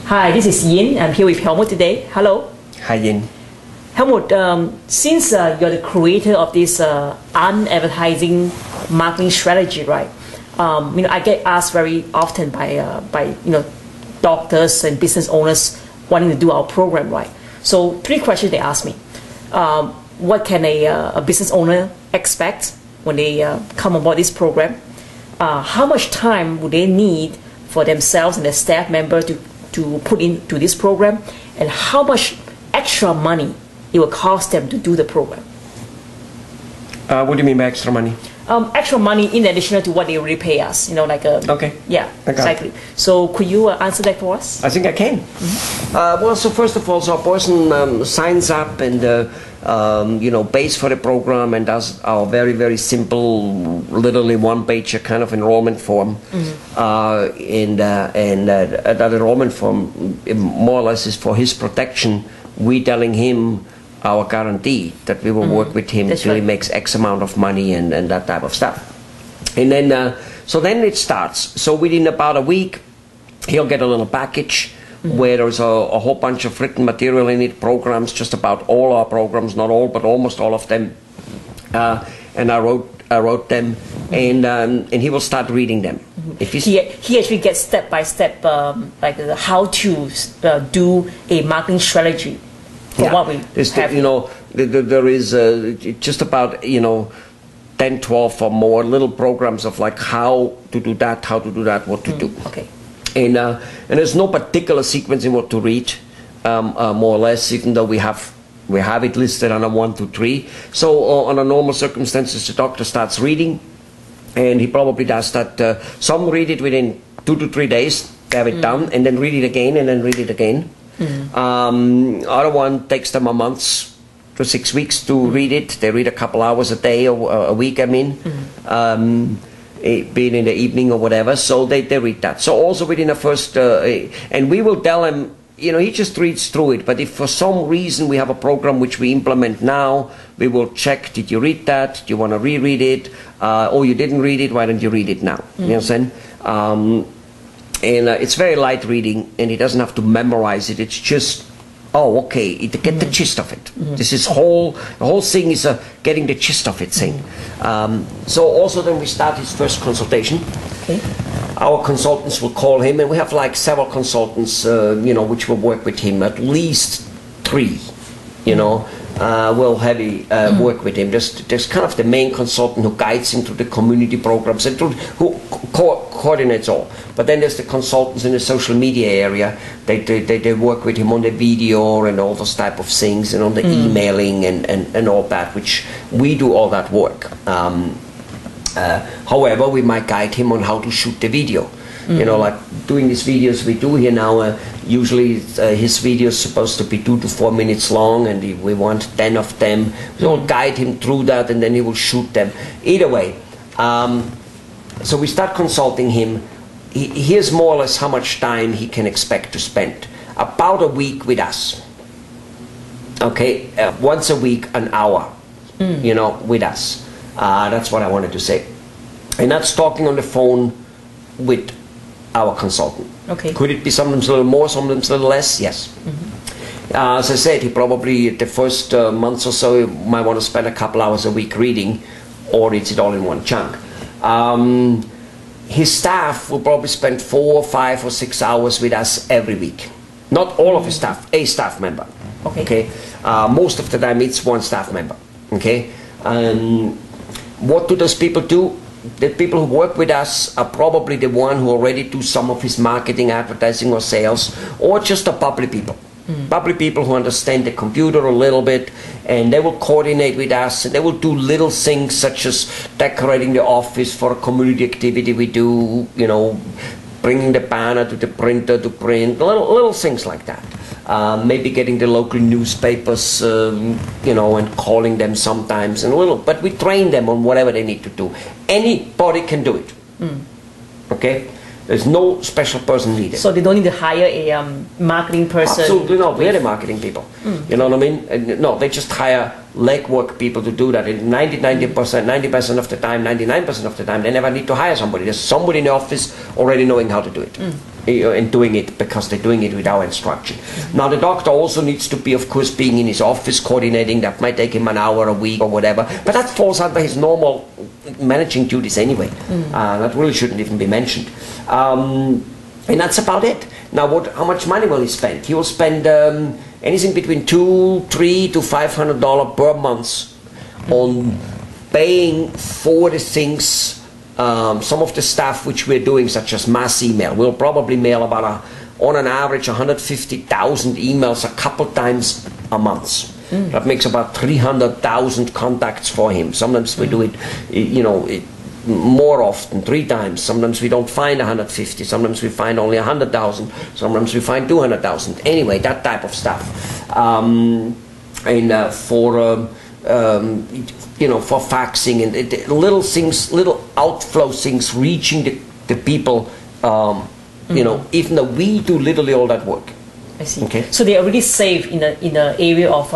Hi, this is Yin. I'm here with Helmut today. Hello. Hi, Yin. Helmut, since you're the creator of this unadvertising marketing strategy, right? I get asked very often by doctors and business owners wanting to do our program, right? So 3 questions they ask me. What can a business owner expect when they come aboard this program? How much time would they need for themselves and their staff member to put into this program? And how much extra money it will cost them to do the program? What do you mean by extra money? Extra money in addition to what they already pay us. Okay. Yeah, exactly. So could you answer that for us? I think I can. Well, so first of all, so a person signs up and pays for the program and does our very, very simple, literally one-page kind of enrollment form. And that enrollment form more or less is for his protection. We telling him our guarantee that we will work with him till he makes X amount of money and that type of stuff. And then, so then it starts. So within about a week, he'll get a little package where there's a whole bunch of written material in it, programs, just about all our programs, not all, but almost all of them. And I wrote them, and he will start reading them. If he actually gets step by step, how to do a marketing strategy. What we have. There is just about 10, 12 or more little programs of like how to do that, what to do. Okay. And there's no particular sequence in what to read, more or less, even though we have it listed on a 1, 2, 3. So under normal circumstances, the doctor starts reading, and he probably does that. Some read it within 2 to 3 days, have it done, and then read it again, and then read it again. Other one takes them a month to 6 weeks to read it. They read a couple hours a day or a week, I mean, being in the evening or whatever. So they read that. So also within the first, and we will tell them, he just reads through it. But if for some reason we have a program which we implement now, we will check, did you read that? Do you want to reread it? Or you didn't read it, why don't you read it now? You know what I'm saying? And it's very light reading, and he doesn't have to memorize it. It's just, get the gist of it. This is the whole thing is getting the gist of it thing. So also then we start his first consultation. Okay. Our consultants will call him, and we have like several consultants, which will work with him. At least 3, will work with him. There's kind of the main consultant who guides him through the community programs and who coordinates all. But then there's the consultants in the social media area. They work with him on the video and all those type of things, and on the emailing and all that, which we do all that work. However, we might guide him on how to shoot the video. Like doing these videos we do here now, usually his video is supposed to be 2 to 4 minutes long, and we want 10 of them. We will guide him through that, and then he will shoot them. Either way, so we start consulting him. Here's more or less how much time he can expect to spend. About a week with us. Okay, once a week, an hour, with us. That's what I wanted to say. And that's talking on the phone with our consultant. Okay. Could it be sometimes a little more, sometimes a little less? Yes. As I said, he probably the first month or so might want to spend a couple hours a week reading, or reads it all in one chunk. His staff will probably spend 4, 5, or 6 hours with us every week. Not all of his staff, a staff member. Okay. Most of the time it's one staff member. Okay. What do those people do? The people who work with us are probably the one who already do some of his marketing, advertising, or sales, or just the public people. Public people who understand the computer a little bit, and they will coordinate with us, and they will do little things such as decorating the office for a community activity we do, bringing the banner to the printer to print, little things like that. Maybe getting the local newspapers, and calling them sometimes, but we train them on whatever they need to do. Anybody can do it. Okay? There's no special person needed. So they don't need to hire a marketing person? Absolutely not. We're the marketing people. You know what I mean? And no, they just hire legwork people to do that. And 90% of the time, 99% of the time, they never need to hire somebody. There's somebody in the office already knowing how to do it. and doing it because they're doing it without instruction. Now the doctor also needs to be, of course, being in his office coordinating. That might take him an hour a week or whatever, but that falls under his normal managing duties anyway. That really shouldn't even be mentioned. And that's about it. Now, how much money will he spend? He will spend anything between $200 to $500 per month on paying for the things. Some of the stuff which we're doing, such as mass email, we'll probably mail about on an average 150,000 emails a couple times a month. That makes about 300,000 contacts for him. Sometimes we do it, more often, 3 times. Sometimes we don't find 150. Sometimes we find only 100,000. Sometimes we find 200,000. Anyway, that type of stuff. For faxing and little things, little outflow things reaching the people, even though we do literally all that work. I see. Okay. So they already save in the area of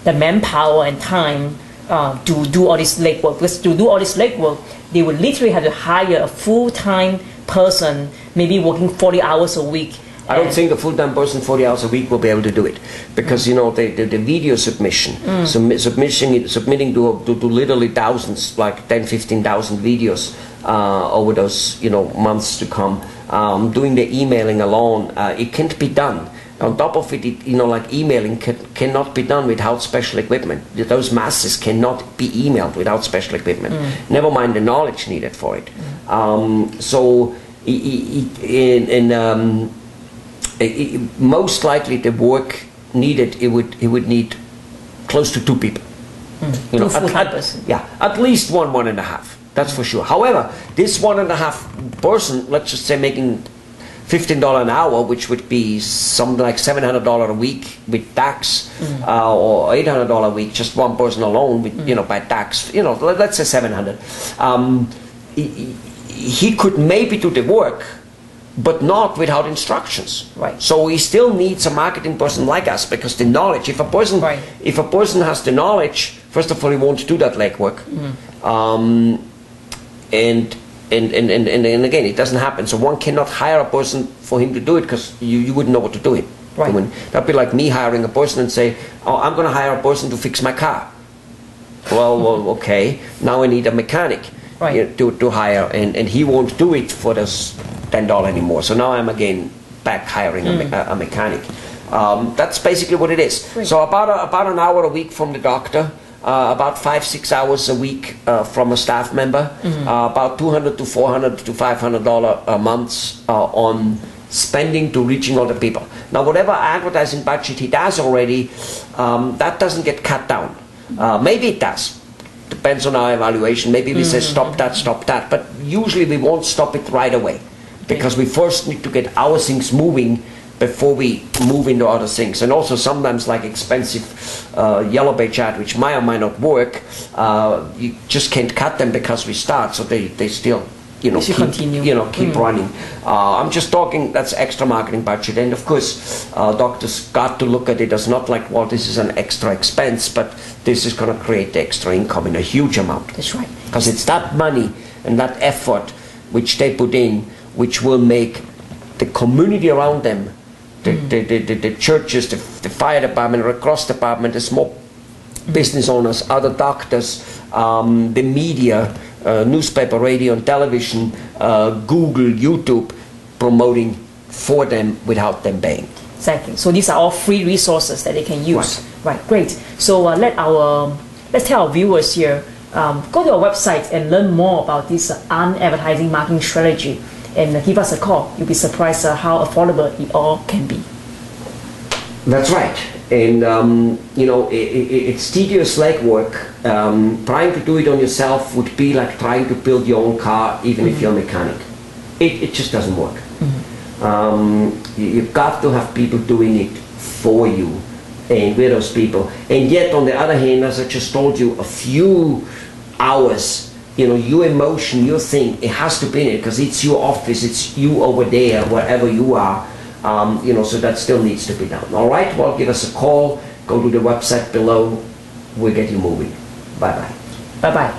the manpower and time to do all this legwork. Because to do all this legwork, they would literally have to hire a full-time person, maybe working 40 hours a week. I don't think a full-time person 40 hours a week will be able to do it, because the video submission, submitting to literally thousands, like 10,000-15,000 videos over those months to come. Doing the emailing alone, it can't be done. On top of it, like emailing cannot be done without special equipment. Those masses cannot be emailed without special equipment. Never mind the knowledge needed for it. Most likely the work needed, he would need close to 2 people. At least 1.5. That's for sure. However, this 1.5 person, let's just say making $15 an hour, which would be something like $700 a week with tax, or $800 a week, just one person alone with by tax. Let's say 700. He could maybe do the work, but not without instructions. Right. So he still needs a marketing person like us, because the knowledge. If a person has the knowledge, first of all, he won't do that legwork, and again, it doesn't happen. So one cannot hire a person for him to do it, because you wouldn't know what to do it. Right. That'd be like me hiring a person and say, "Oh, I'm going to hire a person to fix my car." Well, okay. Now I need a mechanic. Right. To hire, and he won't do it for this $10 anymore. So now I'm again back hiring a mechanic. That's basically what it is. Great. So about an hour a week from the doctor, about 5-6 hours a week from a staff member, about $200 to $400 to $500 a month on spending to reaching all the people. Now, whatever advertising budget he does already, that doesn't get cut down. Maybe it does. Depends on our evaluation. Maybe we say stop that. But usually we won't stop it right away, because we first need to get our things moving before we move into other things. And also sometimes, like expensive yellow page ad, which might or might not work, you just can't cut them because we start, so they still keep running. I'm just talking, that's extra marketing budget. And of course, doctors got to look at it as not like, well, this is an extra expense, but this is going to create the extra income in a huge amount. That's right. Because it's that money and that effort which they put in, which will make the community around them, the churches, the fire department, Red Cross department, the small business owners, other doctors, the media, newspaper, radio, and television, Google, YouTube, promoting for them without them paying. Exactly. So these are all free resources that they can use. Right. Great. So let's tell our viewers here, go to our website and learn more about this advertising marketing strategy, and give us a call. You'll be surprised how affordable it all can be. That's right. And it's tedious legwork. Trying to do it on yourself would be like trying to build your own car, even if you're a mechanic. It just doesn't work. You've got to have people doing it for you, and we're those people. And yet, on the other hand, as I just told you, a few hours, your emotion, your thing, it has to be in it, because it's your office, it's you over there, wherever you are. So that still needs to be done. All right, well, give us a call, go to the website below, we'll get you moving. Bye-bye. Bye-bye.